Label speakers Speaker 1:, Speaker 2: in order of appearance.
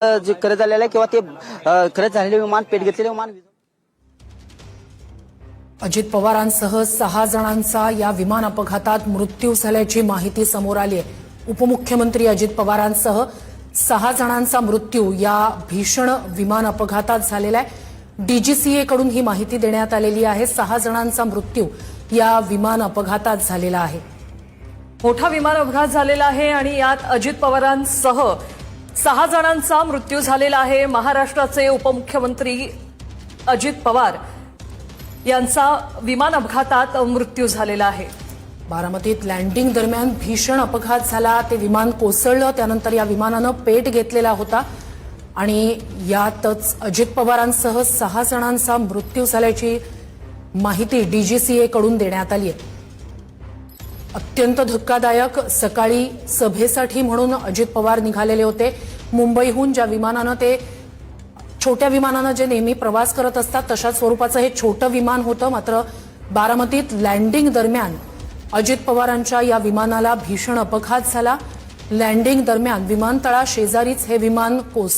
Speaker 1: जे खरं झालेलं आहे किंवा ते खरं झालेले विमान पेट घेतलेले विमान।
Speaker 2: अजित पवारांसह 6 जणांचा या विमान अपघातात मृत्यू झाल्याची माहिती समोर आली आहे। उपमुख्यमंत्री अजित पवारांसह 6 जणांचा मृत्यू या भीषण विमान अपघातात झालेला आहे। डीजीसीए कडून ही माहिती देण्यात आलेली आहे। 6 जणांचा मृत्यू या विमान अपघातात झालेला आहे।
Speaker 3: मोठा विमान अपघात झालेला आहे आणि यात अजित पवारांसह 6 जणांचा मृत्यू झालेला आहे। महाराष्ट्राचे उपमुख्यमंत्री अजित पवार यांचा विमान अपघातात मृत्यू झालेला आहे।
Speaker 2: बारामतीत लँडिंग दरम्यान भीषण अपघात झाला। ते विमान कोसळलं, त्यानंतर या विमानानं पेट घेतलेला होता आणि यातच अजित पवारांसह 6 जणांचा मृत्यू झाल्याची माहिती डीजीसीए कडून देण्यात आली आहे। अत्यंत धक्कादायक। सकाळी सभेसाठी म्हणून अजित पवार निघालेले होते मुंबईहून। ज्या विमानानं ते छोट्या विमानानं जे नेहमी प्रवास करत असतात तशाच स्वरूपाचं हे छोटं विमान होतं। मात्र बारामतीत लँडिंग दरम्यान अजित पवारांच्या या विमानाला भीषण अपघात झाला। लँडिंग दरम्यान विमानतळा शेजारीच हे विमान कोसळलं।